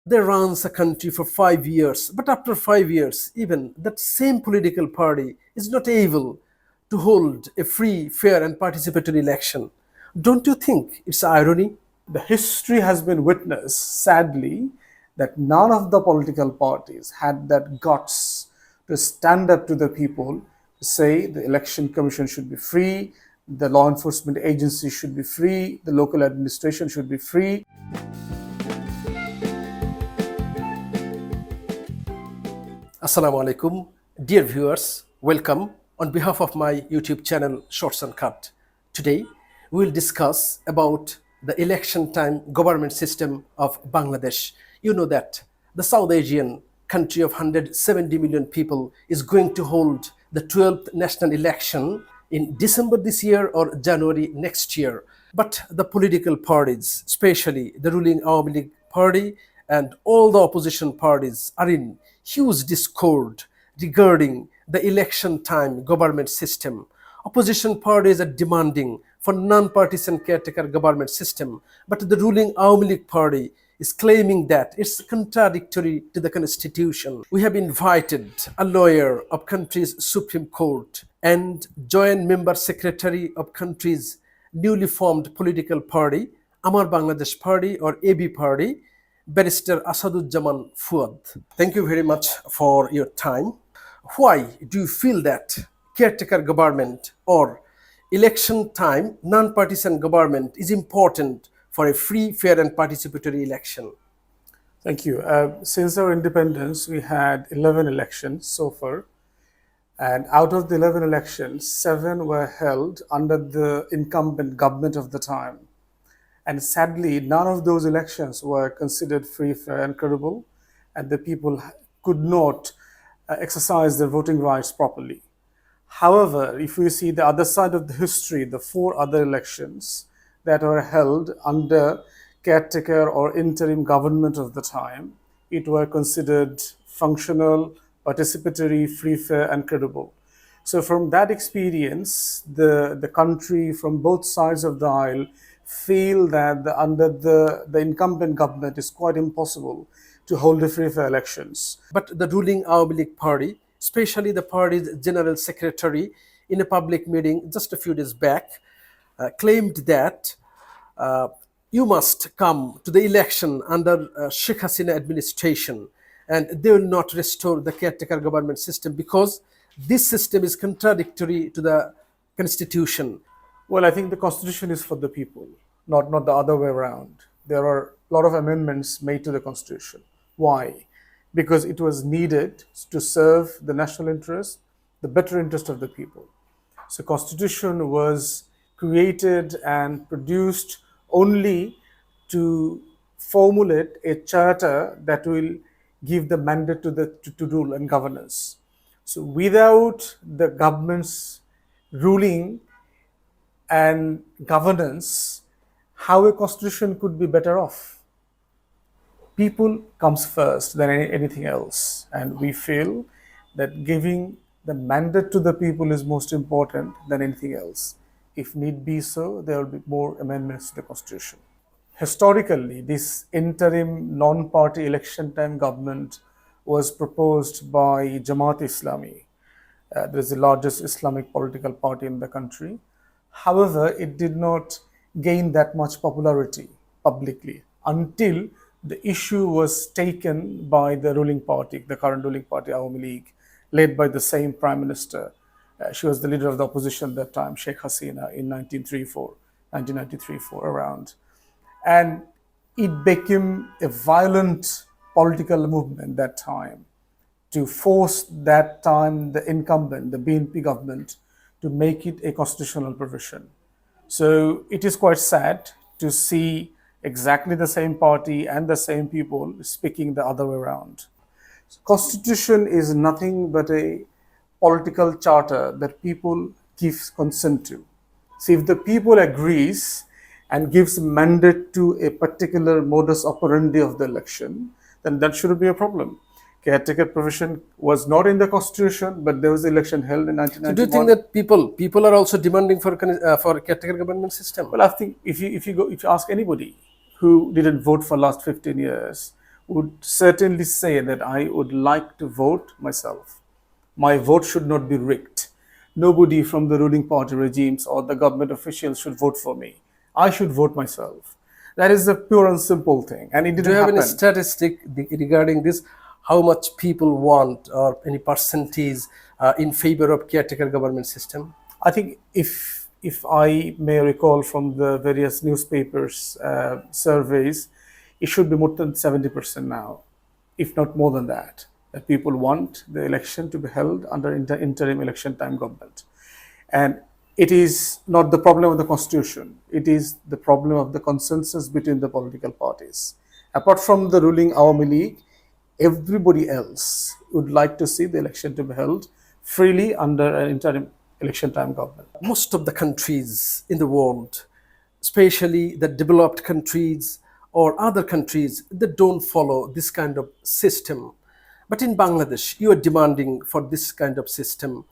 They runs a country for 5 years, but after 5 years, even that same political party is not able to hold a free, fair, and participatory election. Don't you think it's irony? The history has been witnessed, sadly, that none of the political parties had that guts to stand up to the people to say the election commission should be free, the law enforcement agency should be free, the local administration should be free. Assalamu alaikum, dear viewers, welcome on behalf of my YouTube channel Shorts and Cut. Today we will discuss about the election time government system of Bangladesh. You know that the South Asian country of 170 million people is going to hold the 12th national election in December this year or January next year. But the political parties, especially the ruling Awami League party and all the opposition parties, are in huge discord regarding the election time government system. Opposition parties are demanding for non-partisan caretaker government system, but the ruling Awami League party is claiming that it's contradictory to the constitution. We have invited a lawyer of country's Supreme Court and joint member secretary of country's newly formed political party, Amar Bangladesh Party or AB Party, Barrister Asaduzzaman Fuad. Thank you very much for your time. Why do you feel that caretaker government or election time non-partisan government is important for a free, fair and participatory election? Thank you. Since our independence, we had 11 elections so far. And out of the 11 elections, 7 were held under the incumbent government of the time. And sadly, none of those elections were considered free, fair, and credible, and the people could not exercise their voting rights properly. However, if we see the other side of the history, the 4 other elections that were held under caretaker or interim government of the time, it were considered functional, participatory, free, fair, and credible. So from that experience, the country from both sides of the aisle feel that under the incumbent government is quite impossible to hold a free, fair elections. But the ruling Awami League party, especially the party's general secretary, in a public meeting just a few days back, claimed that you must come to the election under Sheikh Hasina administration and they will not restore the caretaker government system because this system is contradictory to the constitution. Well, I think the constitution is for the people, not the other way around. There are a lot of amendments made to the constitution. Why? Because it was needed to serve the national interest, the better interest of the people. So constitution was created and produced only to formulate a charter that will give the mandate to rule and governance. So without the government's ruling and governance, how a constitution could be better off? People comes first than anything else, and we feel that giving the mandate to the people is most important than anything else. If need be so, there will be more amendments to the constitution. Historically, this interim non-party election time government was proposed by Jamaat Islami. That is the largest Islamic political party in the country. However, it did not gain that much popularity publicly until the issue was taken by the ruling party, the current ruling party, Awami League, led by the same prime minister. She was the leader of the opposition at that time, Sheikh Hasina, in 1993-4 around. And it became a violent political movement that time to force that time the incumbent, the BNP government, to make it a constitutional provision. So it is quite sad to see exactly the same party and the same people speaking the other way around. Constitution is nothing but a political charter that people give consent to. So if the people agrees and gives mandate to a particular modus operandi of the election, then that shouldn't be a problem. Caretaker provision was not in the constitution, but there was an election held in 1991. So do you think that people are also demanding for caretaker government system? Well, I think if you ask anybody who didn't vote for last 15 years, would certainly say that I would like to vote myself. My vote should not be rigged. Nobody from the ruling party regimes or the government officials should vote for me. I should vote myself. That is a pure and simple thing, and it Do you didn't have any happen. statistic regarding this? How much people want or any percentage in favor of caretaker government system? I think if I may recall from the various newspapers surveys, it should be more than 70% now, if not more than that. That people want the election to be held under interim election time government, and it is not the problem of the constitution. It is the problem of the consensus between the political parties. Apart from the ruling Awami League, everybody else would like to see the election to be held freely under an interim election time government. Most of the countries in the world, especially the developed countries or other countries that don't follow this kind of system. But in Bangladesh, you are demanding for this kind of system.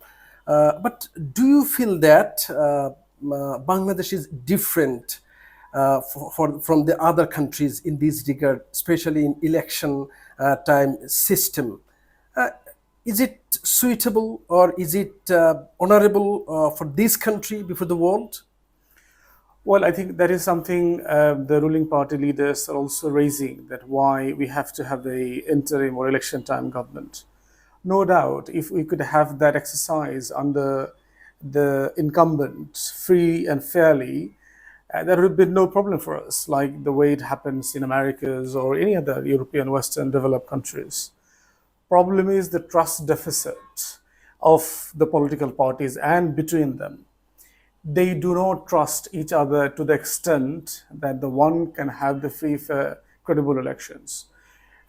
But do you feel that Bangladesh is different from the other countries in this regard, especially in election time system? Uh, is it suitable or is it honorable for this country before the world? Well, I think that is something the ruling party leaders are also raising, that why we have to have a interim or election time government. No doubt, if we could have that exercise under the incumbent free and fairly, there would be no problem for us, like the way it happens in Americas or any other European, Western developed countries. Problem is the trust deficit of the political parties and between them. They do not trust each other to the extent that the one can have the free, fair, credible elections.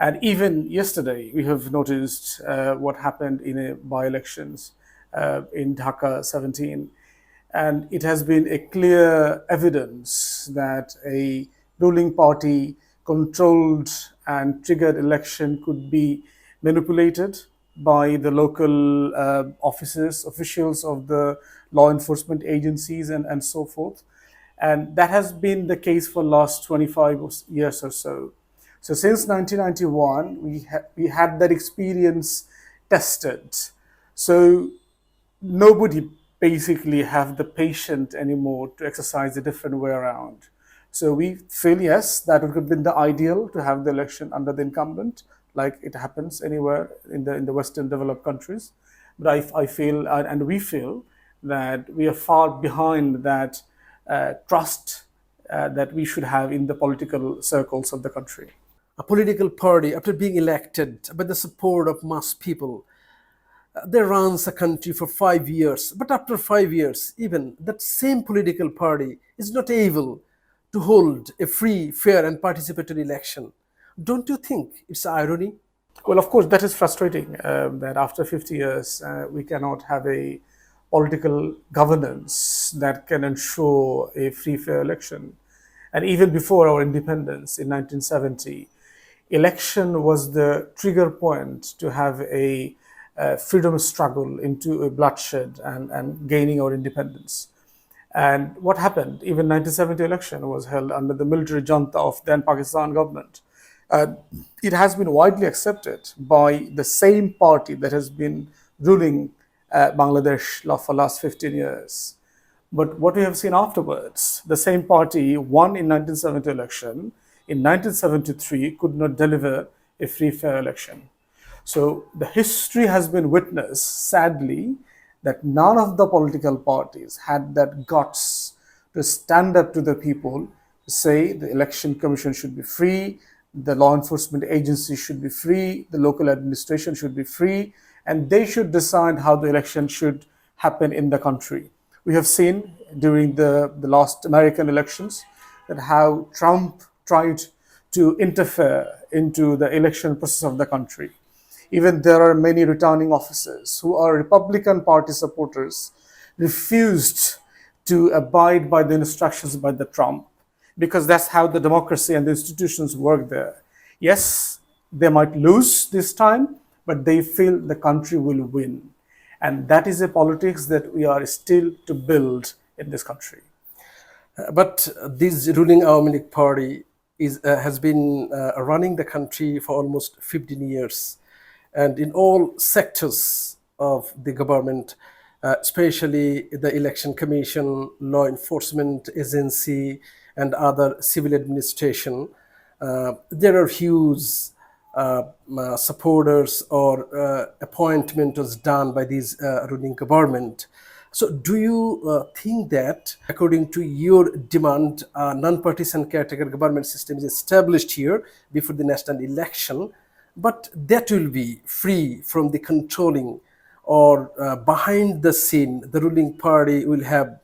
And even yesterday, we have noticed what happened in a by-elections in Dhaka 17. And it has been a clear evidence that a ruling party controlled and triggered election could be manipulated by the local officials of the law enforcement agencies and so forth. And that has been the case for last 25 years or so. So since 1991, we had that experience tested. So nobody basically have the patience anymore to exercise a different way around. So we feel, yes, that would have been the ideal to have the election under the incumbent, like it happens anywhere in the Western developed countries. But I feel, and we feel, that we are far behind that trust that we should have in the political circles of the country. A political party, after being elected by the support of mass people, they runs a country for 5 years. But after 5 years, even that same political party is not able to hold a free, fair, and participatory election. Don't you think it's irony? Well, of course, that is frustrating that after 50 years, we cannot have a political governance that can ensure a free, fair election. And even before our independence in 1970, election was the trigger point to have a freedom struggle into a bloodshed and gaining our independence. And what happened? Even 1970 election was held under the military junta of then Pakistan government. It has been widely accepted by the same party that has been ruling Bangladesh for last 15 years. But what we have seen afterwards, the same party won in 1970 election, in 1973 could not deliver a free, fair election. So the history has been witnessed, sadly, that none of the political parties had that guts to stand up to the people to say the election commission should be free, the law enforcement agency should be free, the local administration should be free, and they should decide how the election should happen in the country. We have seen during the last American elections that how Trump tried to interfere into the election process of the country. Even there are many returning officers who are Republican Party supporters refused to abide by the instructions by the Trump, because that's how the democracy and the institutions work there. Yes, they might lose this time, but they feel the country will win. And that is a politics that we are still to build in this country. But this ruling Awami League party has been running the country for almost 15 years, and in all sectors of the government, especially the election commission, law enforcement agency, and other civil administration, there are huge supporters or appointment was done by this ruling government. So, do you think that, according to your demand, a non-partisan caretaker government system is established here before the national election, but that will be free from the controlling or behind the scene, the ruling party will have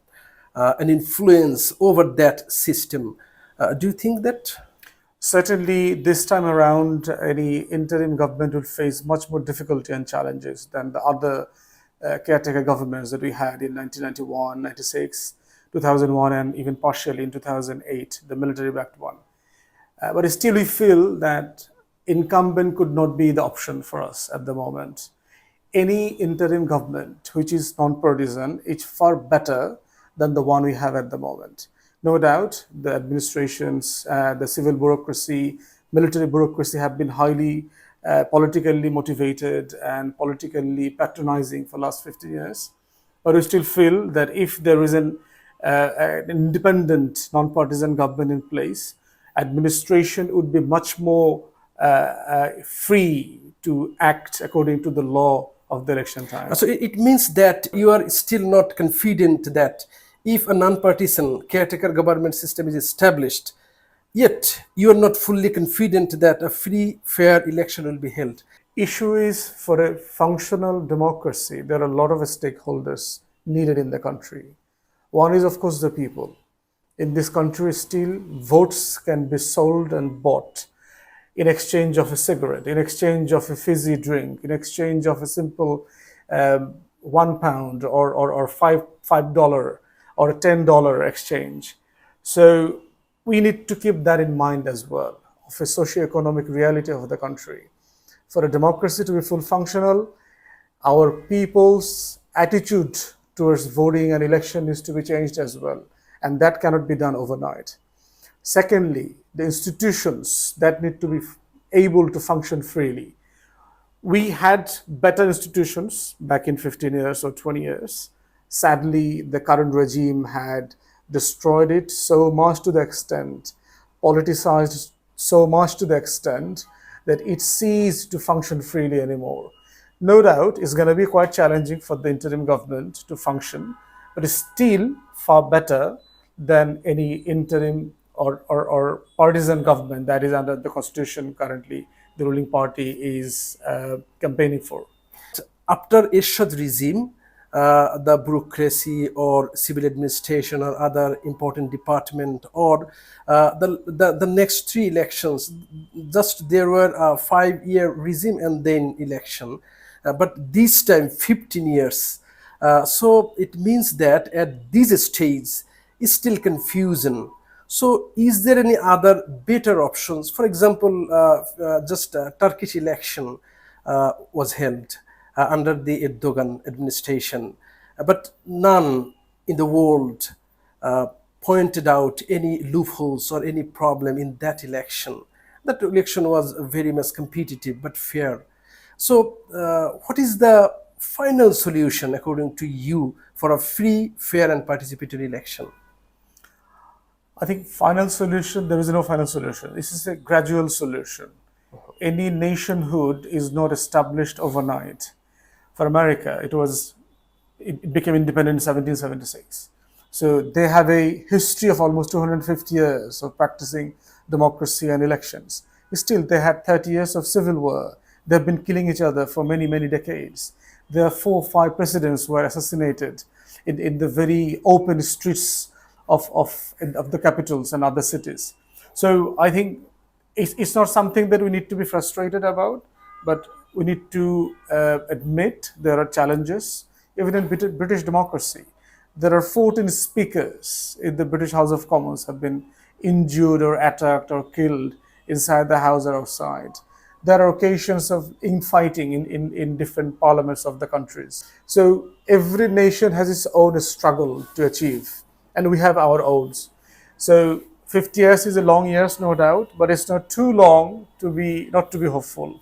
an influence over that system? Do you think that? Certainly, this time around, any interim government will face much more difficulty and challenges than the other caretaker governments that we had in 1991, 96, 2001, and even partially in 2008, the military-backed one. But still, we feel that incumbent could not be the option for us at the moment. Any interim government which is non-partisan is far better than the one we have at the moment. No doubt, the administrations, the civil bureaucracy, military bureaucracy have been highly politically motivated and politically patronizing for the last 50 years. But we still feel that if there is an independent, non-partisan government in place, administration would be much more free to act according to the law of the election time. So it means that you are still not confident that if a non-partisan caretaker government system is established, yet you are not fully confident that a free, fair election will be held. Issue is, for a functional democracy, there are a lot of stakeholders needed in the country. One is, of course, the people. In this country, still, votes can be sold and bought in exchange of a cigarette, in exchange of a fizzy drink, in exchange of a simple £1 or $5 or a $10 exchange. So we need to keep that in mind as well, of a socio-economic reality of the country. For a democracy to be full functional, our people's attitude towards voting and election needs to be changed as well. And that cannot be done overnight. Secondly, the institutions that need to be able to function freely. We had better institutions back in 15 years or 20 years. Sadly, the current regime had destroyed it so much to the extent, politicized so much to the extent that it ceased to function freely anymore. No doubt it's going to be quite challenging for the interim government to function, but it's still far better than any interim or partisan government that is under the constitution currently the ruling party is campaigning for. After Ershad regime, the bureaucracy or civil administration or other important department or the next three elections, just there were a 5-year regime and then election. But this time 15 years. So it means that at this stage is still confusion. So is there any other better options? For example, just Turkish election was held under the Erdogan administration, but none in the world pointed out any loopholes or any problem in that election. That election was very much competitive but fair. So, what is the final solution, according to you, for a free, fair, and participatory election? I think final solution, there is no final solution. This is a gradual solution. Any nationhood is not established overnight. For America, it became independent in 1776. So they have a history of almost 250 years of practicing democracy and elections. Still, they had 30 years of civil war. They've been killing each other for many, many decades. There are 4 or 5 presidents who were assassinated in the very open streets of the capitals and other cities. So I think it's not something that we need to be frustrated about, but we need to admit there are challenges. Even in British democracy, there are 14 speakers in the British House of Commons have been injured or attacked or killed inside the house or outside. There are occasions of infighting in different parliaments of the countries. So every nation has its own struggle to achieve, and we have our own. So 50 years is a long years, no doubt, but it's not too long to be not to be hopeful.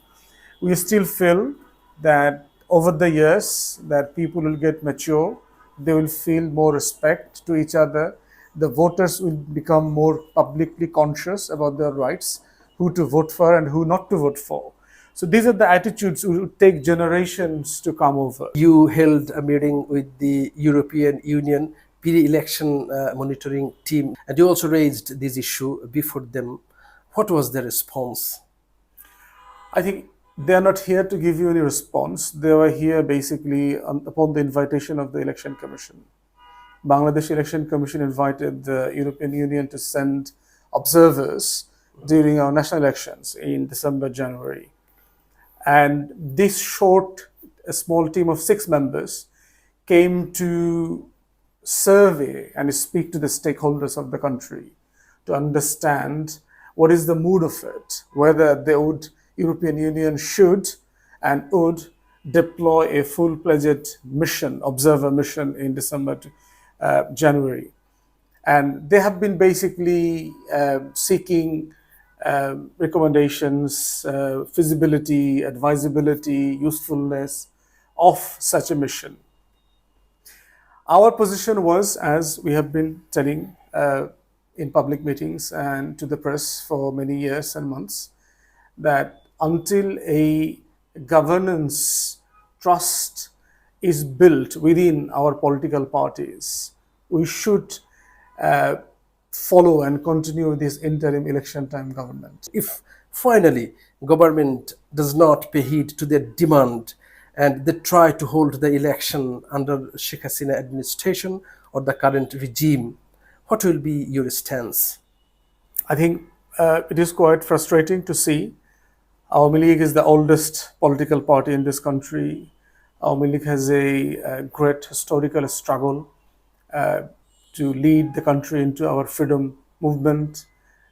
We still feel that over the years that people will get mature, they will feel more respect to each other. The voters will become more publicly conscious about their rights, who to vote for and who not to vote for. So these are the attitudes which would take generations to come over. You held a meeting with the European Union pre-election monitoring team, and you also raised this issue before them. What was the response? I think they are not here to give you any response. They were here basically upon the invitation of the Election Commission. Bangladesh Election Commission invited the European Union to send observers during our national elections in December, January. And this a small team of 6 members came to survey and speak to the stakeholders of the country to understand what is the mood of it, whether European Union should and would deploy a full-fledged mission, observer mission in December to January. And they have been basically seeking recommendations, feasibility, advisability, usefulness of such a mission. Our position was, as we have been telling in public meetings and to the press for many years and months, that until a governance trust is built within our political parties, we should follow and continue this interim election time government. If finally government does not pay heed to their demand and they try to hold the election under Sheikh Hasina administration or the current regime, what will be your stance? I think it is quite frustrating to see. Awami League is the oldest political party in this country. Awami League has a great historical struggle to lead the country into our freedom movement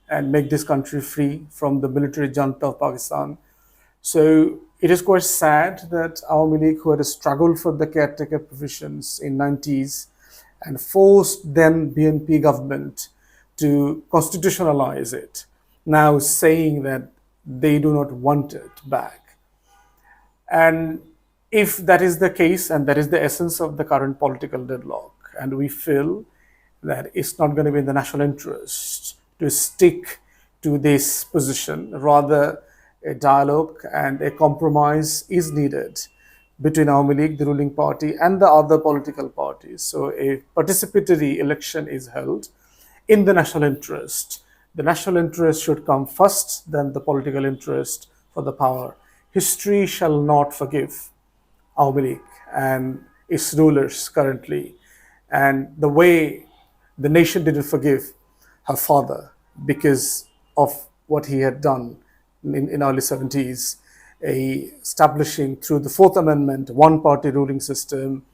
and make this country free from the military junta of Pakistan. So it is quite sad that Awami League, who had struggled for the caretaker provisions in 90s and forced then BNP government to constitutionalize it, now saying that they do not want it back. And if that is the case, and that is the essence of the current political deadlock, and we feel that it's not going to be in the national interest to stick to this position, rather a dialogue and a compromise is needed between Awami League, the ruling party, and the other political parties. So a participatory election is held in the national interest. The national interest should come first, then the political interest for the power. History shall not forgive Awami League and its rulers currently, and the way the nation didn't forgive her father because of what he had done in early 70s, establishing through the Fourth Amendment one-party ruling system,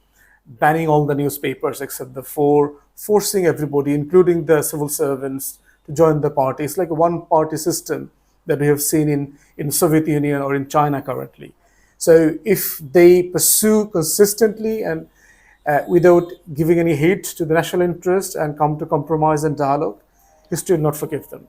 banning all the newspapers except the four, forcing everybody, including the civil servants, to join the party. It's like a one-party system that we have seen in Soviet Union or in China currently. So if they pursue consistently and without giving any heed to the national interest and come to compromise and dialogue, history will not forgive them.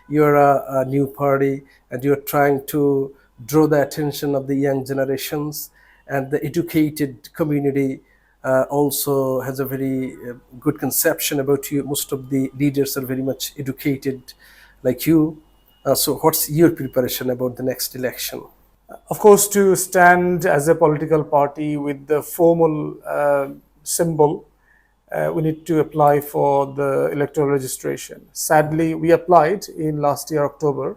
You're a new party and you're trying to draw the attention of the young generations, and the educated community also has a very good conception about you. Most of the leaders are very much educated like you. So what's your preparation about the next election? Of course, to stand as a political party with the formal symbol, we need to apply for the electoral registration. Sadly, we applied in last year, October.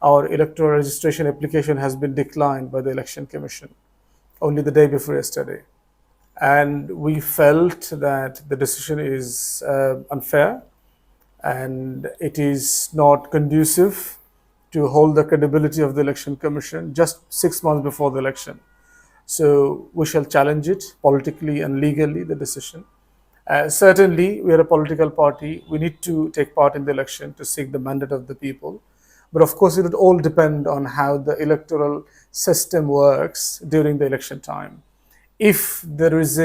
Our electoral registration application has been declined by the Election Commission only the day before yesterday. And we felt that the decision is unfair and it is not conducive to hold the credibility of the Election Commission just 6 months before the election. So we shall challenge it politically and legally, the decision. Certainly, we are a political party. We need to take part in the election to seek the mandate of the people. But of course, it would all depend on how the electoral system works during the election time. If there is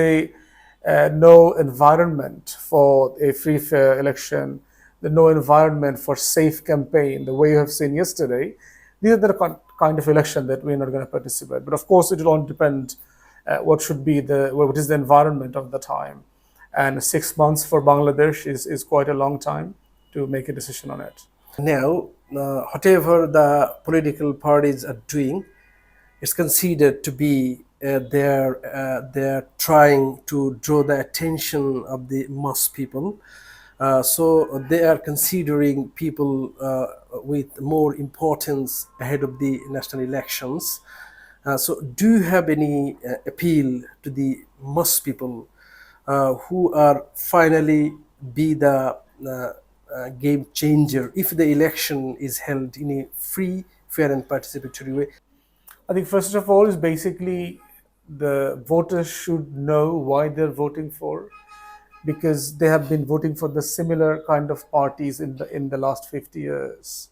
no environment for a free, fair election the no environment for safe campaign, the way you have seen yesterday, these are the kind of election that we're not going to participate. But of course, it will all depend what is the environment of the time. And 6 months for Bangladesh is quite a long time to make a decision on it. Now, whatever the political parties are doing, it's considered to be they're trying to draw the attention of the mass people. So they are considering people with more importance ahead of the national elections. So do you have any appeal to the mass people who are finally be the game changer if the election is held in a free, fair, and participatory way? I think first of all is basically the voters should know why they're voting for, because they have been voting for the similar kind of parties in the last 50 years.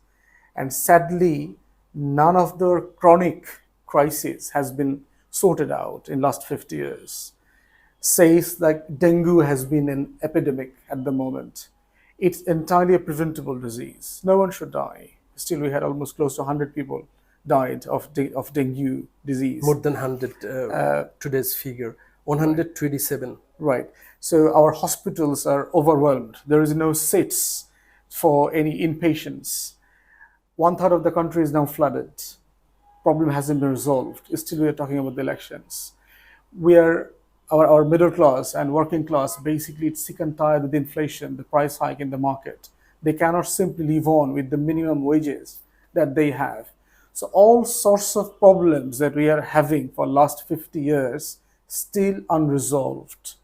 And sadly, none of the chronic crises has been sorted out in last 50 years. Says like dengue has been an epidemic at the moment. It's entirely a preventable disease. No one should die. Still, we had almost close to 100 people died of dengue disease. More than 100 today's figure, 127. Right. So our hospitals are overwhelmed. There is no seats for any inpatients. One third of the country is now flooded. Problem hasn't been resolved. Still, we are talking about the elections. We are our middle class and working class basically it's sick and tired with the inflation, the price hike in the market. They cannot simply live on with the minimum wages that they have. So all sorts of problems that we are having for last 50 years still unresolved.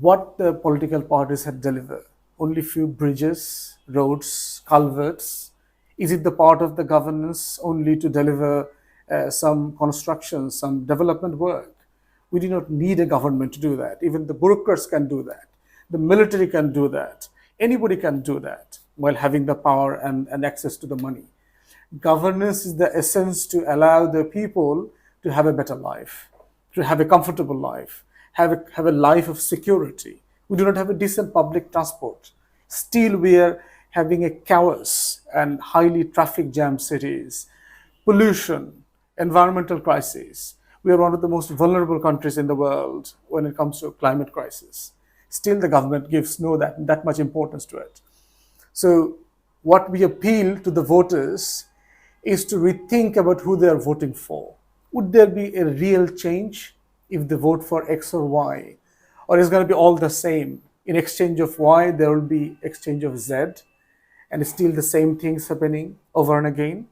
What the political parties had delivered? Only few bridges, roads, culverts. Is it the part of the governance only to deliver some construction, some development work? We do not need a government to do that. Even the bureaucrats can do that. The military can do that. Anybody can do that while having the power and access to the money. Governance is the essence to allow the people to have a better life, to have a comfortable life, have a life of security. We do not have a decent public transport. Still, we are having a chaos and highly traffic jam cities, pollution, environmental crisis. We are one of the most vulnerable countries in the world when it comes to climate crisis. Still, the government gives no that much importance to it. So, what we appeal to the voters is to rethink about who they are voting for. Would there be a real change if they vote for X or Y? Or is it going to be all the same? In exchange of Y, there will be exchange of Z, and still the same things happening over and again?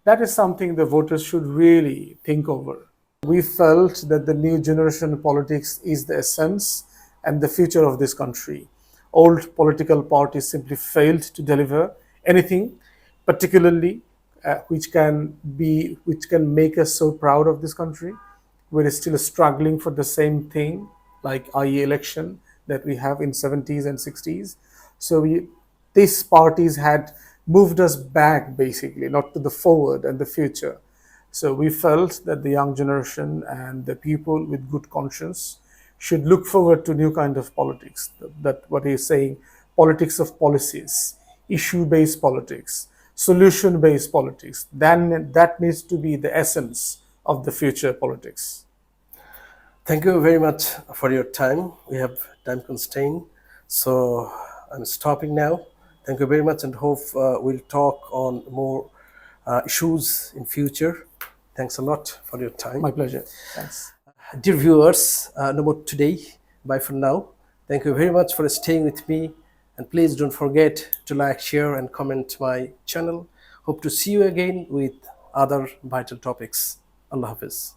That is something the voters should really think over. We felt that the new generation politics is the essence and the future of this country. Old political parties simply failed to deliver anything, particularly which can make us so proud of this country. We're still struggling for the same thing, like IE election that we have in 70s and 60s. So these parties had moved us back, basically, not to the forward and the future. So we felt that the young generation and the people with good conscience should look forward to new kind of politics. That what he's saying, politics of policies, issue-based politics, solution-based politics. Then that needs to be the essence of the future politics. Thank you very much for your time. We have time constraint, so I'm stopping now. Thank you very much, and hope we'll talk on more issues in future. Thanks a lot for your time. My pleasure. Thanks. Dear viewers, no more today. Bye for now. Thank you very much for staying with me, and please don't forget to like, share, and comment my channel. Hope to see you again with other vital topics. Allah Hafiz.